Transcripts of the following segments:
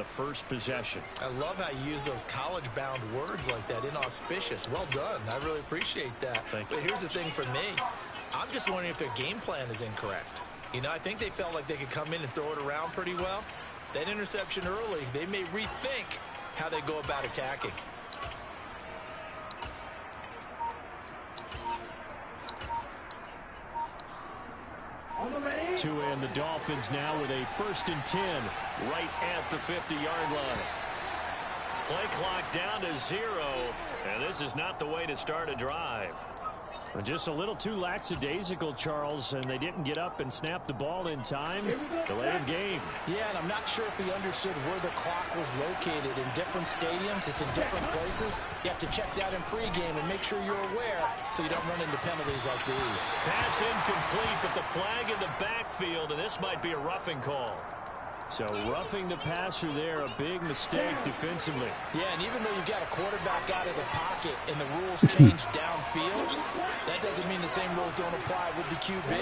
the first possession. I love how you use those college-bound words like that, inauspicious. Well done. I really appreciate that. Thank you. But here's the thing for me. I'm just wondering if their game plan is incorrect. You know, I think they felt like they could come in and throw it around pretty well. That interception early, they may rethink how they go about attacking. To end the Dolphins now with a 1st and 10 right at the 50-yard line. Play clock down to 0, and this is not the way to start a drive. Just a little too lackadaisical, Charles, and they didn't get up and snap the ball in time. Delay of game. Yeah, and I'm not sure if he understood where the clock was located. In different stadiums, it's in different places. You have to check that in pregame and make sure you're aware so you don't run into penalties like these. Pass incomplete, but the flag in the backfield, and this might be a roughing call. So roughing the passer there, a big mistake defensively. Yeah, and even though you've got a quarterback out of the pocket and the rules change downfield, that doesn't mean the same rules don't apply with the QB.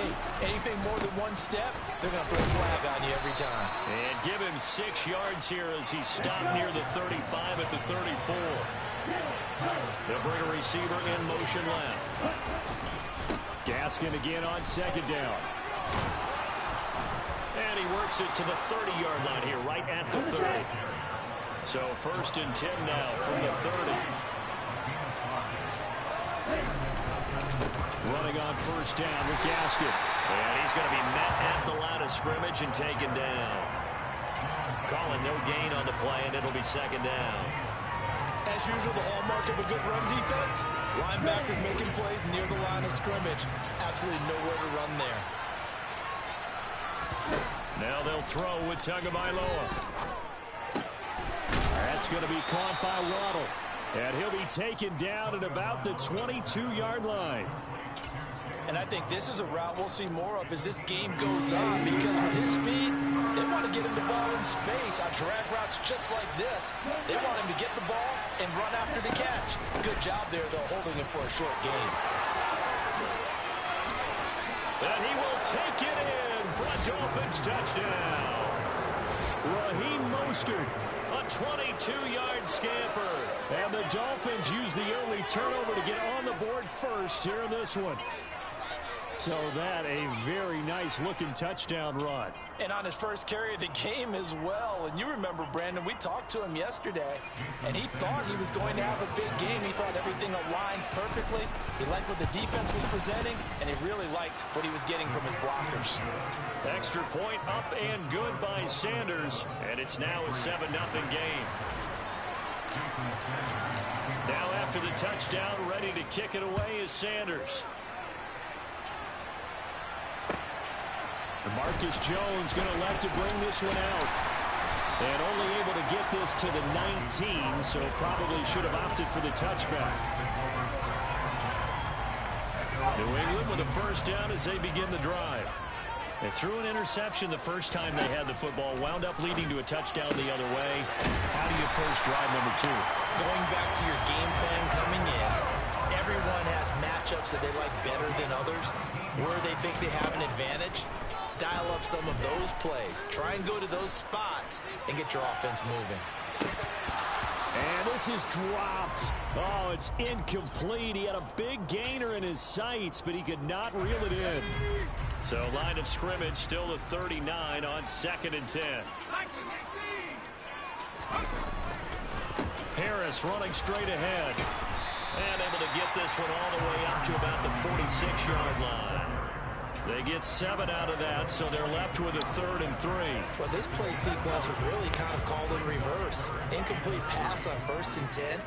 Anything more than one step, they're going to throw a flag on you every time. And give him 6 yards here as he stopped near the 35 at the 34. They'll bring a receiver in motion left. Gaskin again on 2nd down. And he works it to the 30-yard line here, right at the 30. So 1st and 10 now from the 30. Running on 1st down with Gaskin. And he's going to be met at the line of scrimmage and taken down. Calling no gain on the play, and it'll be 2nd down. As usual, the hallmark of a good run defense, linebackers making plays near the line of scrimmage. Absolutely nowhere to run there. Now they'll throw with Tagovailoa. That's going to be caught by Waddle. And he'll be taken down at about the 22-yard line. And I think this is a route we'll see more of as this game goes on, because with his speed, they want to get him the ball in space on drag routes just like this. They want him to get the ball and run after the catch. Good job there, though, holding him for a short game. And he will take it in for a Dolphins touchdown. Raheem Mostert, a 22-yard scamper. And the Dolphins use the only turnover to get on the board first here in this one. So that a very nice-looking touchdown run. And on his first carry of the game as well. And you remember, Brandon, we talked to him yesterday, and he thought he was going to have a big game. He thought everything aligned perfectly. He liked what the defense was presenting, and he really liked what he was getting from his blockers. Extra point up and good by Sanders, and it's now a 7-0 game. Now after the touchdown, ready to kick it away is Sanders. Marcus Jones going to elect to bring this one out. And only able to get this to the 19, so probably should have opted for the touchback. New England with a 1st down as they begin the drive. They threw an interception the first time they had the football, wound up leading to a touchdown the other way. How do you approach drive number 2? Going back to your game plan coming in, everyone has matchups that they like better than others, where they think they have an advantage. Dial up some of those plays. Try and go to those spots and get your offense moving. And this is dropped. Oh, it's incomplete. He had a big gainer in his sights, but he could not reel it in. So line of scrimmage still the 39 on 2nd and 10. Harris running straight ahead. And able to get this one all the way up to about the 46-yard line. They get 7 out of that, so they're left with a 3rd and 3. Well, this play sequence was really kind of called in reverse. Incomplete pass on 1st and 10.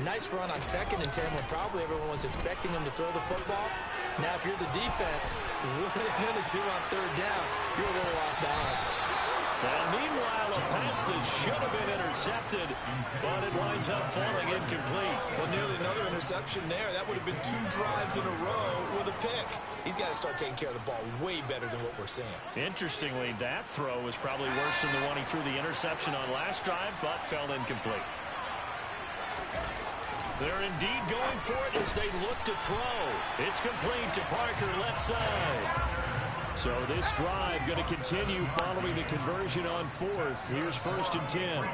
Nice run on 2nd and 10 when probably everyone was expecting him to throw the football. Now, if you're the defense, what are they going to do on 3rd down? You're a little off balance. And meanwhile, a pass that should have been intercepted, but it winds up falling incomplete. Well, nearly another interception there. That would have been 2 drives in a row with a pick. He's got to start taking care of the ball way better than what we're seeing. Interestingly, that throw was probably worse than the one he threw the interception on last drive, but fell incomplete. They're indeed going for it as they look to throw. It's complete to Parker, left side. So this drive going to continue following the conversion on fourth. Here's 1st and 10.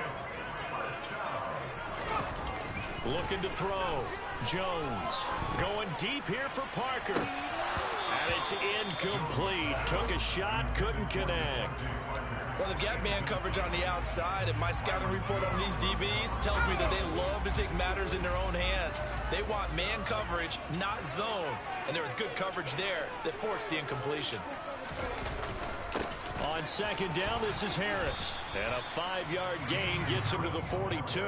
Looking to throw. Jones going deep here for Parker. And it's incomplete. Took a shot, couldn't connect. Well, they've got man coverage on the outside, and my scouting report on these DBs tells me that they love to take matters in their own hands. They want man coverage, not zone. And there was good coverage there that forced the incompletion. On 2nd down, this is Harris. And a 5-yard gain gets him to the 42.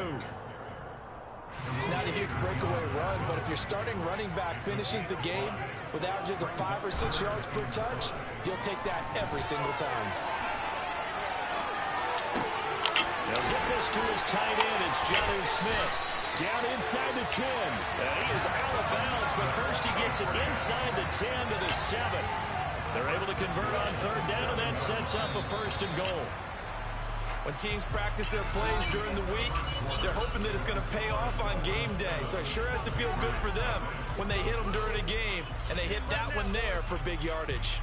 It's not a huge breakaway run, but if your starting running back finishes the game with averages of 5 or 6 yards per touch, you'll take that every single time. They'll get this to his tight end. It's Jonnu Smith. Down inside the 10. And he is out of bounds, but first he gets it inside the 10 to the 7. They're able to convert on 3rd down, and that sets up a 1st and goal. When teams practice their plays during the week, they're hoping that it's going to pay off on game day. So it sure has to feel good for them when they hit them during a game, and they hit that one there for big yardage.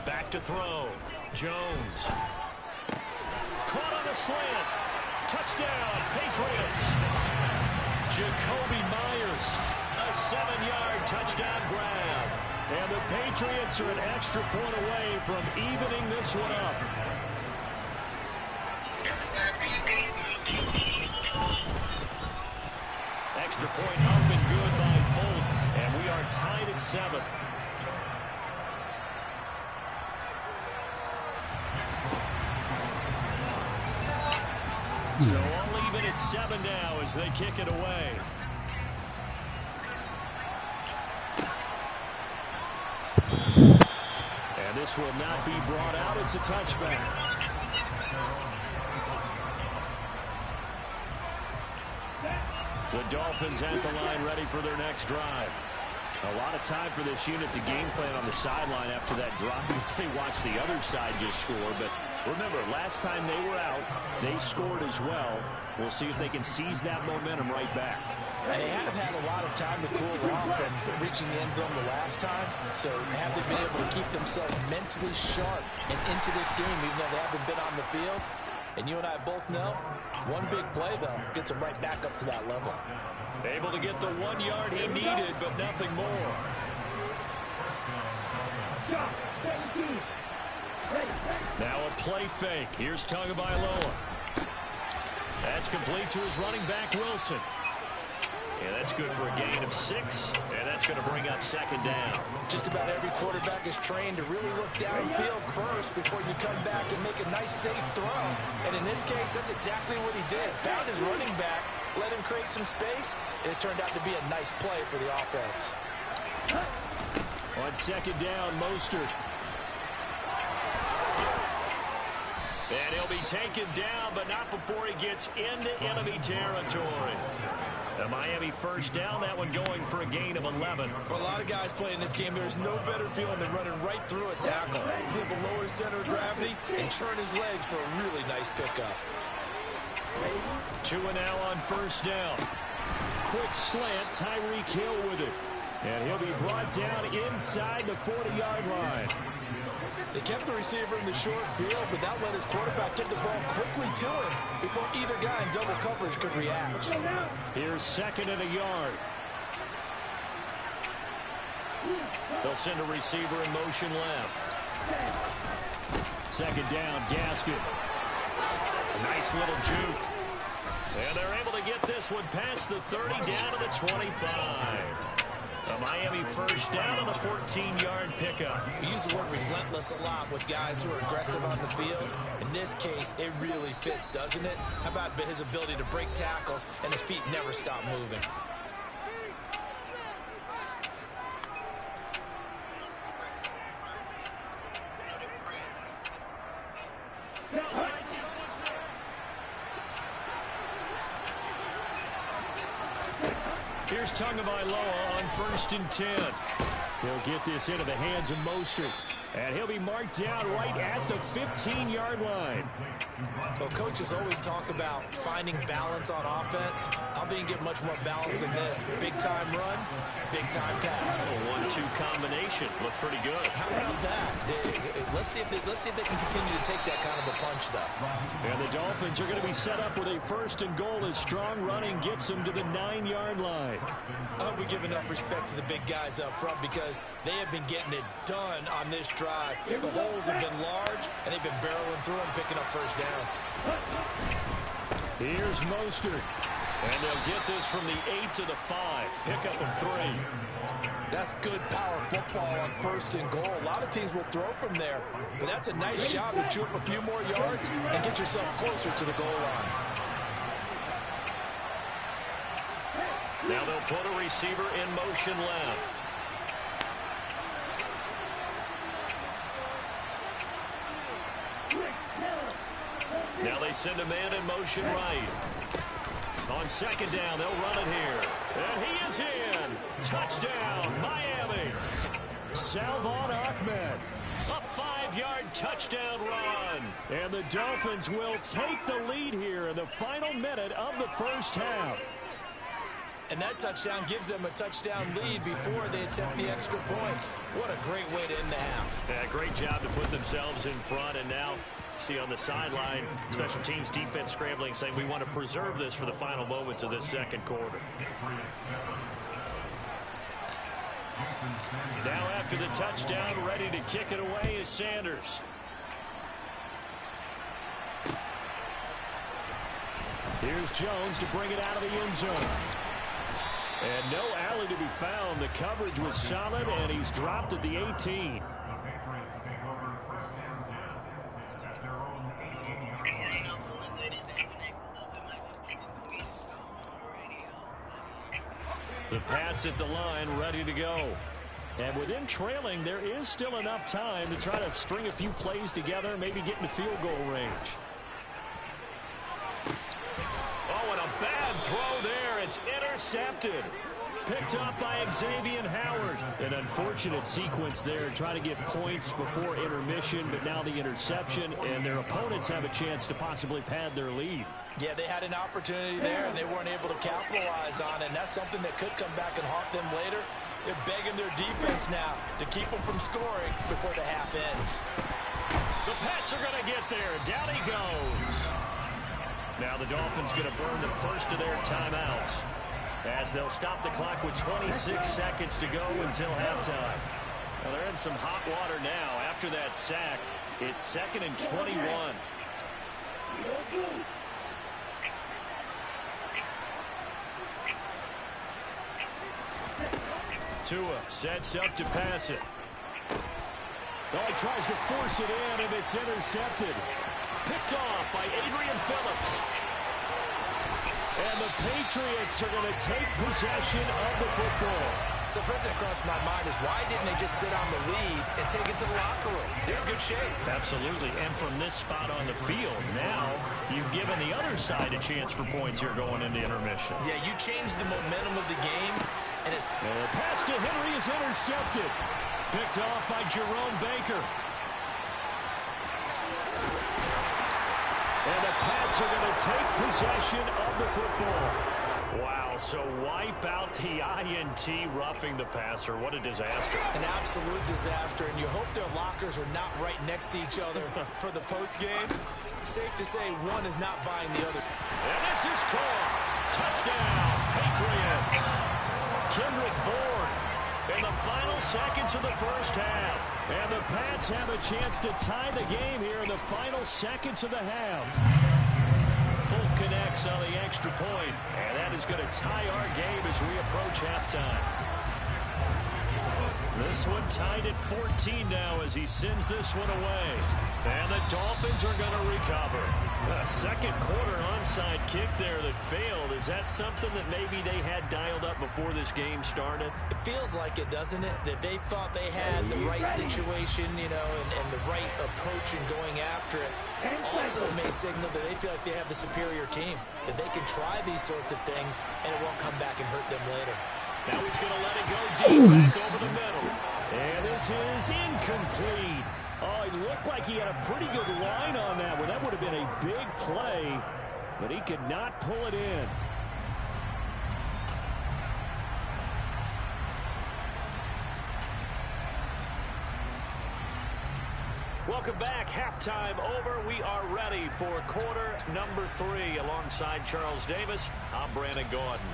Back to throw. Jones. Caught on a slant. Touchdown, Patriots. Jacoby Myers. A 7-yard touchdown grab. And the Patriots are an extra point away from evening this one up. Extra point up and good by Folk. And we are tied at 7. So all even at 7 now as they kick it away. And this will not be brought out. It's a touchback. The Dolphins at the line ready for their next drive. A lot of time for this unit to game plan on the sideline after that drive. They watched the other side just score, but remember, last time they were out, they scored as well. We'll see if they can seize that momentum right back. And they have had a lot of time to cool off from reaching the end zone the last time, so have they been able to keep themselves mentally sharp and into this game, even though they haven't been on the field. And you and I both know, one big play, though, gets them right back up to that level. Able to get the 1 yard he needed, but nothing more. Now a play fake. Here's Tagovailoa. That's complete to his running back, Wilson. Yeah, that's good for a gain of 6, and that's going to bring up 2nd down. Just about every quarterback is trained to really look downfield first before you come back and make a nice, safe throw. And in this case, that's exactly what he did. Found his running back, let him create some space, and it turned out to be a nice play for the offense. On 2nd down, Mostert. And he'll be taken down, but not before he gets into enemy territory. The Miami 1st down, that one going for a gain of 11. For a lot of guys playing this game, there's no better feeling than running right through a tackle. He's able to lower his center of gravity and turn his legs for a really nice pickup. 2 now on 1st down. Quick slant, Tyreek Hill with it. And he'll be brought down inside the 40-yard line. They kept the receiver in the short field, but that let his quarterback get the ball quickly to him before either guy in double coverage could react. Here's 2nd and a yard. They'll send a receiver in motion left. 2nd down, Gaskin. A nice little juke. And they're able to get this one past the 30 down to the 25. A Miami 1st down on the 14-yard pickup. We use the word relentless a lot with guys who are aggressive on the field. In this case, it really fits, doesn't it? How about his ability to break tackles and his feet never stop moving? Here's Tagovailoa on 1st and 10. He'll get this into the hands of Mostert. And he'll be marked down right at the 15-yard line. Well, coaches always talk about finding balance on offense. I don't think you get much more balance than this. Big-time run, big-time pass. A 1-2 combination. Looked pretty good. How about that? Let's see if they can continue to take that kind of a punch, though. And the Dolphins are going to be set up with a 1st and goal as strong running gets them to the 9-yard line. I hope we give enough respect to the big guys up front because they have been getting it done on this drive. The holes have been large, and they've been barreling through and picking up first downs. Here's Mostert. And they'll get this from the 8 to the 5. Pickup of 3. That's good power football on 1st and goal. A lot of teams will throw from there, but that's a nice job to chew up a few more yards and get yourself closer to the goal line. Now they'll put a receiver in motion left. Now they send a man in motion right. On 2nd down, they'll run it here. And he is in. Touchdown, Miami. Salvon Ahmed. A 5-yard touchdown run. And the Dolphins will take the lead here in the final minute of the first half. And that touchdown gives them a touchdown lead before they attempt the extra point. What a great way to end the half. Yeah, great job to put themselves in front, and now see on the sideline, special teams defense scrambling, saying we want to preserve this for the final moments of this 2nd quarter. Now after the touchdown, ready to kick it away is Sanders. Here's Jones to bring it out of the end zone. And no alley to be found. The coverage was solid, and he's dropped at the 18. The Pats at the line, ready to go. And with them trailing, there is still enough time to try to string a few plays together, maybe get into field goal range. Oh, and a bad throw there. It's intercepted. Picked up by Xavier Howard. An unfortunate sequence there, trying to get points before intermission, but now the interception, and their opponents have a chance to possibly pad their lead. Yeah, they had an opportunity there, and they weren't able to capitalize on it, and that's something that could come back and haunt them later. They're begging their defense now to keep them from scoring before the half ends. The Pats are going to get there. Down he goes. Now the Dolphins going to burn the first of their timeouts, as they'll stop the clock with 26 seconds to go until halftime. Well, they're in some hot water now. After that sack, it's 2nd and 21. Tua sets up to pass it. Oh, he tries to force it in, and it's intercepted. Picked off by Adrian Phillips. And the Patriots are going to take possession of the football. So first thing that crossed my mind is why didn't they just sit on the lead and take it to the locker room? They're in good shape. Absolutely. And from this spot on the field, now you've given the other side a chance for points here going into intermission. Yeah, you changed the momentum of the game. And the pass to Henry is intercepted. Picked off by Jerome Baker. And the Pats are going to take possession of the football. Wow, so wipe out the INT, roughing the passer. What a disaster. An absolute disaster, and you hope their lockers are not right next to each other for the postgame. Safe to say one is not buying the other. And this is caught. Touchdown, Patriots. Kendrick Bourne in the final seconds of the first half. And the Pats have a chance to tie the game here in the final seconds of the half. Full connects on the extra point, and that is going to tie our game as we approach halftime. This one tied at 14 now as he sends this one away. And the Dolphins are going to recover. A second quarter onside kick there that failed. Is that something that maybe they had dialed up before this game started? It feels like it, doesn't it? That they thought they had the right situation, you know, and the right approach in going after it. Also may signal that they feel like they have the superior team, that they can try these sorts of things and it won't come back and hurt them later. Now he's going to let it go deep back over the middle. And this is incomplete. Oh, it looked like he had a pretty good line on that one. That would have been a big play, but he could not pull it in. Welcome back. Halftime over. We are ready for quarter number 3. Alongside Charles Davis, I'm Brandon Gordon.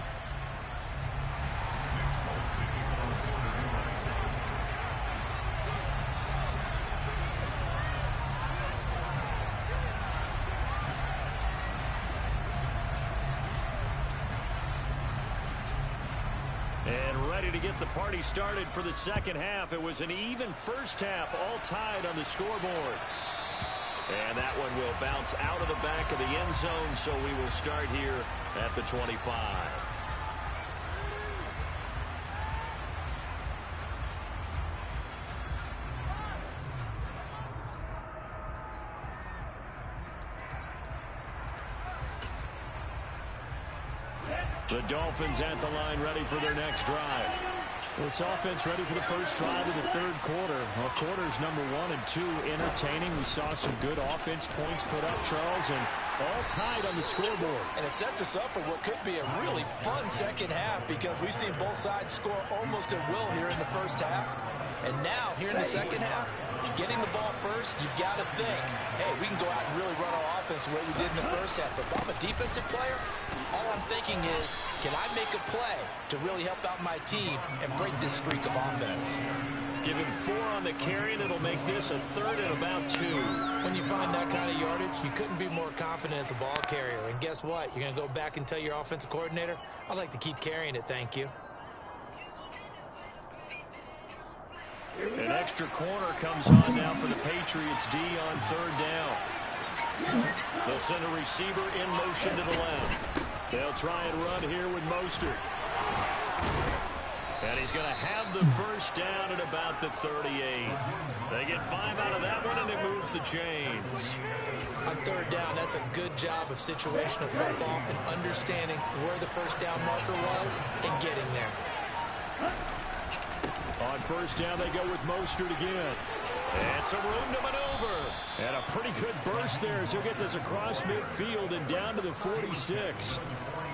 To get the party started for the second half. It was an even first half, all tied on the scoreboard. And that one will bounce out of the back of the end zone, so we will start here at the 25. The Dolphins at the line, ready for their next drive. This offense ready for the first drive of the third quarter. Well, quarters number 1 and 2 entertaining. We saw some good offense points put up, Charles, and all tied on the scoreboard. And it sets us up for what could be a really fun second half because we've seen both sides score almost at will here in the first half. And now, here in the second half, getting the ball first, you've got to think, hey, we can go out and really run our offense the way we did in the first half. But if I'm a defensive player, all I'm thinking is, can I make a play to really help out my team and break this streak of offense? Given 4 on the carry, and it'll make this a third and about 2. When you find that kind of yardage, you couldn't be more confident as a ball carrier. And guess what? You're going to go back and tell your offensive coordinator, I'd like to keep carrying it, thank you. An extra corner comes on now for the Patriots D on third down. They'll send a receiver in motion to the left. They'll try and run here with Mostert. And he's going to have the first down at about the 38. They get 5 out of that one, and it moves the chains. On third down, that's a good job of situational football and understanding where the first down marker was and getting there. On first down, they go with Mostert again. And some room to maneuver. And a pretty good burst there as he'll get this across midfield and down to the 46.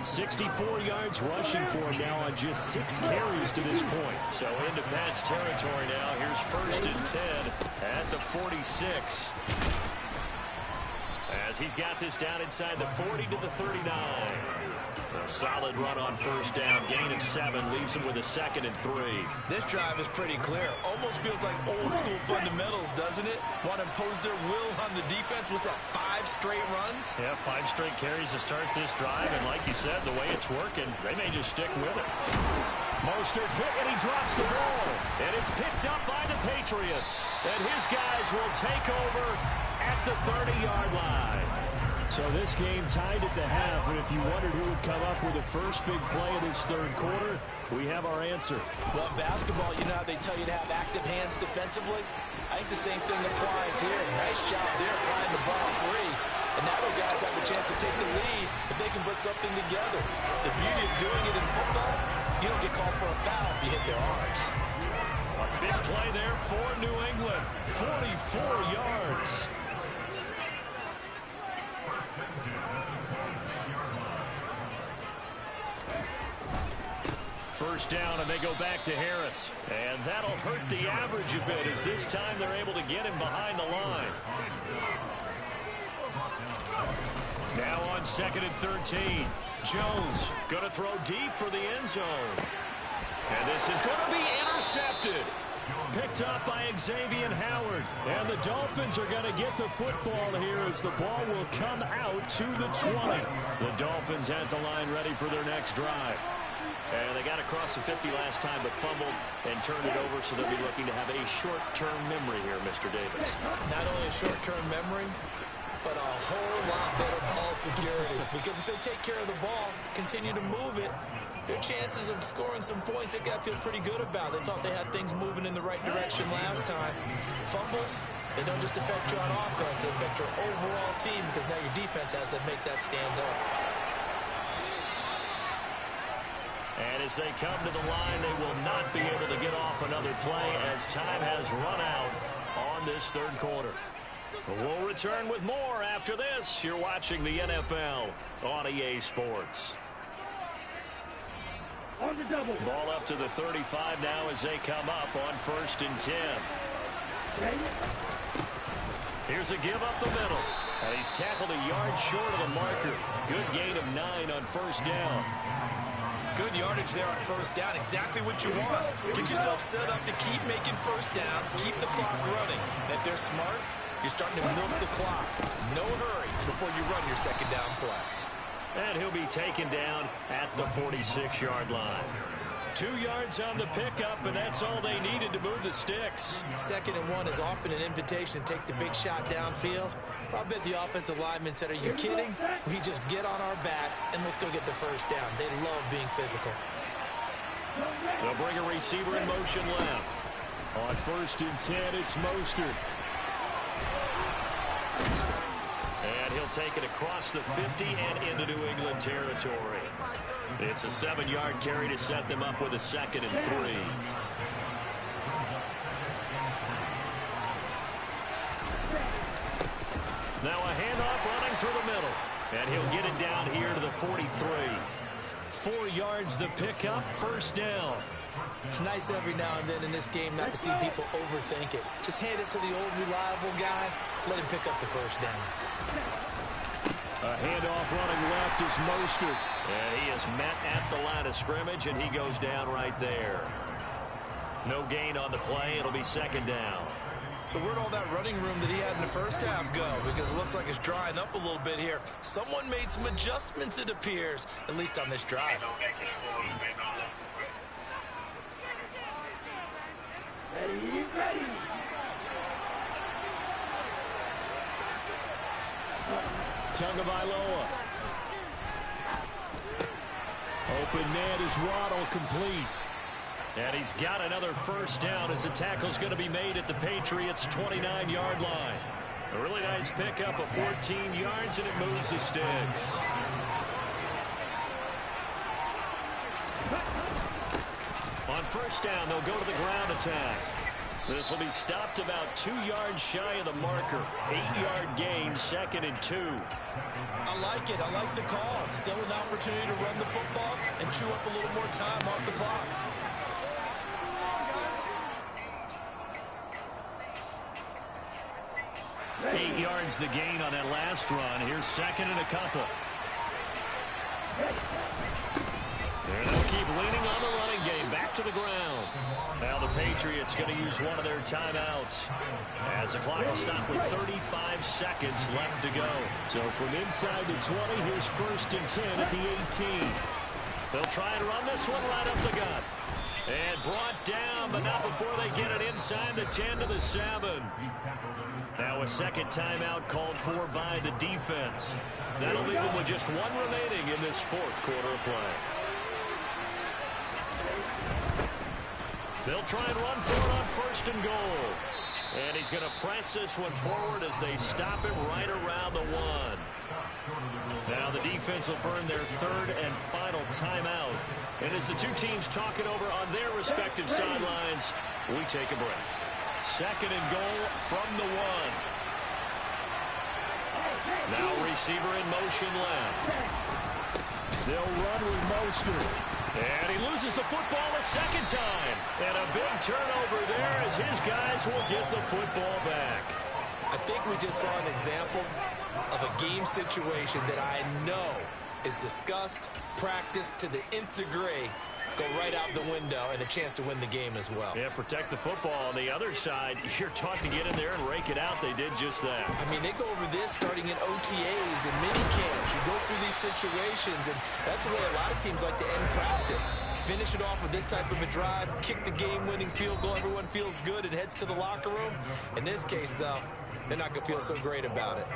64 yards rushing for him now on just 6 carries to this point. So into Pat's territory now. Here's first and 10 at the 46. As he's got this down inside the 40 to the 39. A solid run on first down. Gain of 7 leaves him with a 2nd and 3. This drive is pretty clear. Almost feels like old school fundamentals, doesn't it? Want to impose their will on the defense. Was that 5 straight runs? Yeah, 5 straight carries to start this drive. And like you said, the way it's working, they may just stick with it. Mostert hit and he drops the ball. And it's picked up by the Patriots. And his guys will take over at the 30-yard line. So this game tied at the half, and if you wondered who would come up with the first big play of this third quarter, we have our answer. Well, basketball, you know how they tell you to have active hands defensively? I think the same thing applies here. Nice job there applying the ball free. And now the guys have a chance to take the lead if they can put something together. The beauty of doing it in football, you don't get called for a foul if you hit their arms. A big play there for New England. 44 yards. First down, and they go back to Harris. And that'll hurt the average a bit, as this time they're able to get him behind the line. Now on 2nd and 13. Jones going to throw deep for the end zone. And this is going to be intercepted. Picked up by Xavier Howard. And the Dolphins are going to get the football here as the ball will come out to the 20. The Dolphins at the line ready for their next drive. And they got across the 50 last time, but fumbled and turned it over, so they'll be looking to have a short-term memory here, Mr. Davis. Not only a short-term memory, but a whole lot better ball security. Because if they take care of the ball, continue to move it, their chances of scoring some points, they got to feel pretty good about. They thought they had things moving in the right direction last time. Fumbles, they don't just affect you on offense, they affect your overall team, because now your defense has to make that stand up. And as they come to the line, they will not be able to get off another play as time has run out on this third quarter. We'll return with more after this. You're watching the NFL on EA Sports. On the double. Ball up to the 35 now as they come up on 1st and 10. Here's a give up the middle. And he's tackled a yard short of the marker. Good gain of 9 on 1st down. Good yardage there on 1st down. Exactly what you want. Get yourself set up to keep making 1st downs. Keep the clock running. And if they're smart, you're starting to milk the clock. No hurry before you run your 2nd down play. And he'll be taken down at the 46-yard line. 2 yards on the pickup, and that's all they needed to move the sticks. 2nd and 1 is often an invitation to take the big shot downfield. I bet the offensive lineman said, are you kidding? We just get on our backs and let's go get the 1st down. They love being physical. They'll bring a receiver in motion left. On 1st and 10, it's Mostert. And he'll take it across the 50 and into New England territory. It's a 7-yard carry to set them up with a 2nd and 3. Now a handoff running through the middle. And he'll get it down here to the 43. 4 yards the pickup, 1st down. It's nice every now and then in this game not to see people overthink it. Just hand it to the old reliable guy. Let him pick up the 1st down. A handoff running left is Mostert. And he is met at the line of scrimmage, and he goes down right there. No gain on the play. It'll be 2nd down. So where'd all that running room that he had in the 1st half go? Because it looks like it's drying up a little bit here. Someone made some adjustments, it appears, at least on this drive. Ready. Tagovailoa. Open man is Waddle, complete. And he's got another 1st down as the tackle's going to be made at the Patriots' 29-yard line. A really nice pickup of 14 yards, and it moves the sticks. On 1st down, they'll go to the ground attack. This will be stopped about 2 yards shy of the marker. 8-yard gain, 2nd and 2. I like it. I like the call. Still an opportunity to run the football and chew up a little more time off the clock. Eight yards the gain on that last run. Here's 2nd and a couple. And they'll keep leaning on the running game. Back to the ground. Now the Patriots going to use one of their timeouts as the clock will stop with 35 seconds left to go. So from inside the 20, here's 1st and 10 at the 18. They'll try and run this one right up the gut. And brought down, but not before they get it inside the 10 to the 7. Now a 2nd timeout called for by the defense. That'll leave them with just 1 remaining in this 4th quarter of play. They'll try and run for it on 1st and goal. And he's going to press this one forward as they stop him right around the 1. Now the defense will burn their 3rd and final timeout. And as the two teams talk it over on their respective sidelines, we take a break. 2nd and goal from the 1. Now receiver in motion left. They'll run with Mostert. And he loses the football a 2nd time. And a big turnover there as his guys will get the football back. I think we just saw an example of a game situation that I know is discussed, practiced to the nth degree, go right out the window, and a chance to win the game as well. Yeah, protect the football. On the other side, you're taught to get in there and rake it out. They did just that. I mean, they go over this starting in OTAs and mini camps. You go through these situations, and that's the way a lot of teams like to end practice. Finish it off with this type of a drive, kick the game-winning field goal. Everyone feels good and heads to the locker room. In this case, though, they're not going to feel so great about it.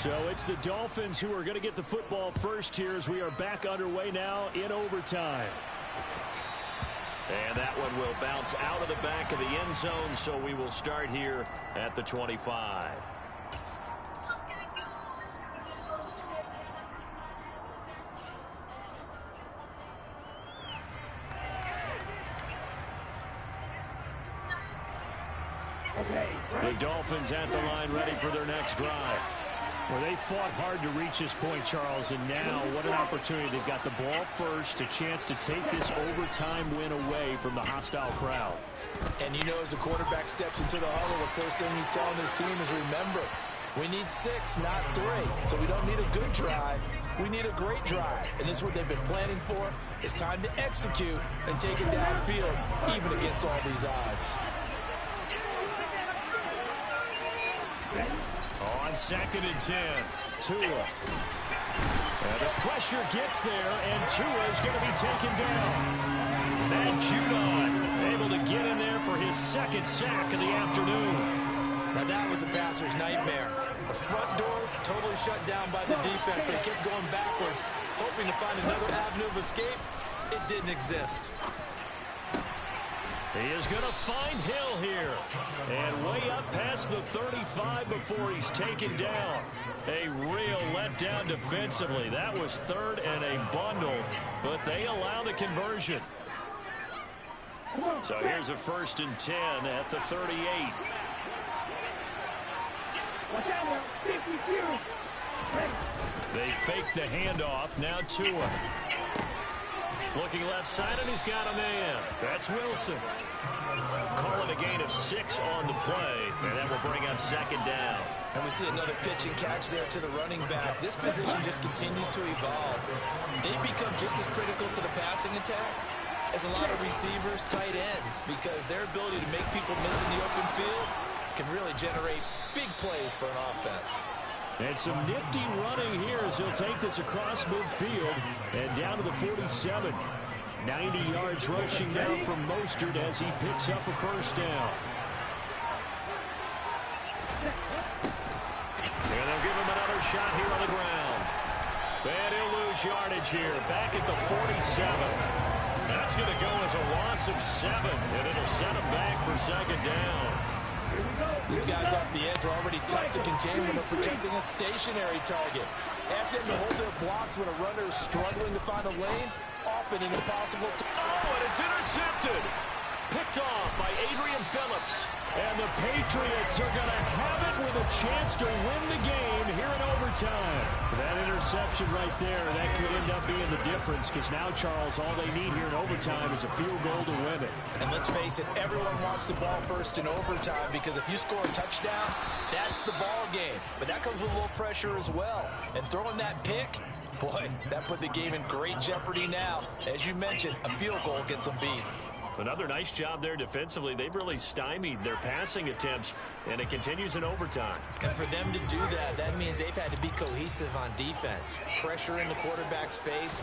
So it's the Dolphins who are going to get the football first here as we are back underway now in overtime. And that one will bounce out of the back of the end zone, so we will start here at the 25. The Dolphins at the line ready for their next drive. Well, they fought hard to reach this point, Charles, and now what an opportunity. They've got the ball first, a chance to take this overtime win away from the hostile crowd. And you know, as the quarterback steps into the huddle, the first thing he's telling his team is, remember, we need 6, not 3. So we don't need a good drive. We need a great drive. And this is what they've been planning for. It's time to execute and take it downfield, even against all these odds. On 2nd and 10, Tua. And the pressure gets there, and Tua is going to be taken down. And Judon able to get in there for his 2nd sack of the afternoon. Now that was a passer's nightmare. The front door totally shut down by the defense. They kept going backwards, hoping to find another avenue of escape. It didn't exist. He is going to find Hill here. And way up past the 35 before he's taken down. A real letdown defensively. That was 3rd and a bundle, but they allow the conversion. So here's a 1st and 10 at the 38. They fake the handoff. Now Tua. Looking left side, and he's got a man. That's Wilson. Calling a gain of 6 on the play, and that will bring up 2nd down. And we see another pitch and catch there to the running back. This position just continues to evolve. They become just as critical to the passing attack as a lot of receivers, tight ends, because their ability to make people miss in the open field can really generate big plays for an offense. And some nifty running here as he'll take this across midfield and down to the 47. 90 yards rushing down from Mostert as he picks up a 1st down. And they'll give him another shot here on the ground. And he'll lose yardage here, back at the 47. That's going to go as a loss of 7, and it'll set him back for 2nd down. These guys off the edge are already tough to contain when they're protecting a stationary target. Ask them to hold their blocks when a runner is struggling to find a lane. Often an impossible. Oh, and it's intercepted. Picked off by Adrian Phillips. And the Patriots are going to have it with a chance to win the game here in overtime. That interception right there, that could end up being the difference, because now, Charles, all they need here in overtime is a field goal to win it. And let's face it, everyone wants the ball first in overtime, because if you score a touchdown, that's the ball game. But that comes with a little pressure as well. And throwing that pick, boy, that put the game in great jeopardy now. As you mentioned, a field goal gets them beat. Another nice job there defensively. They've really stymied their passing attempts, and it continues in overtime. And for them to do that, that means they've had to be cohesive on defense. Pressure in the quarterback's face,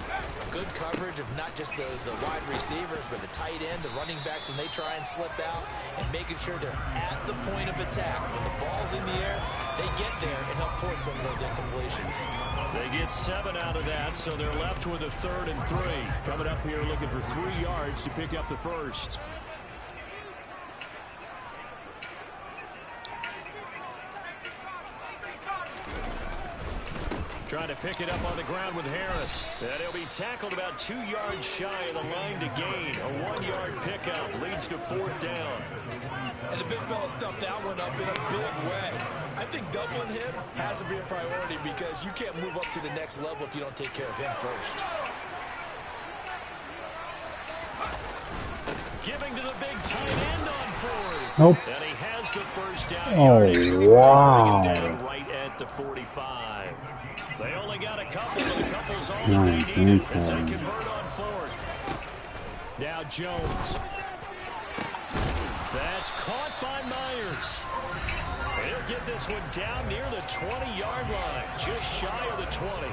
good coverage of not just the wide receivers, but the tight end, the running backs when they try and slip out, and making sure they're at the point of attack. When the ball's in the air, they get there and help force some of those incompletions. They get 7 out of that, so they're left with a 3rd and 3. Coming up here looking for 3 yards to pick up the 1st. Trying to pick it up on the ground with Harris. And he'll be tackled about 2 yards shy of the line to gain. A 1-yard pickup leads to 4th down. And the big fella stuffed that one up in a big way. I think doubling him has to be a priority, because you can't move up to the next level if you don't take care of him first. Giving to the big tight end on 4th. Nope. And he has the 1st down. Oh, wow. Down right at the 45. They only got a couple, but a couple's all that they needed as they convert on 4th. Now Jones. That's caught by Myers. He'll get this one down near the 20-yard line, just shy of the 20.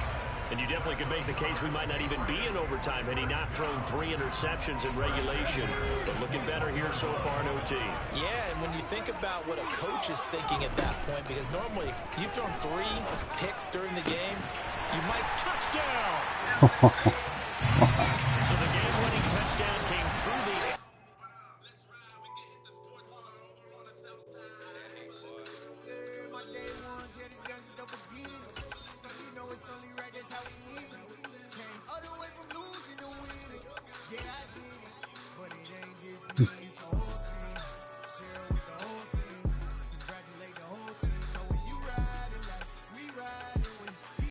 And you definitely could make the case we might not even be in overtime had he not thrown 3 interceptions in regulation. But looking better here so far in OT. Yeah, and when you think about what a coach is thinking at that point, because normally you've thrown 3 picks during the game, you might touchdown. So the game-winning touchdown came through the air.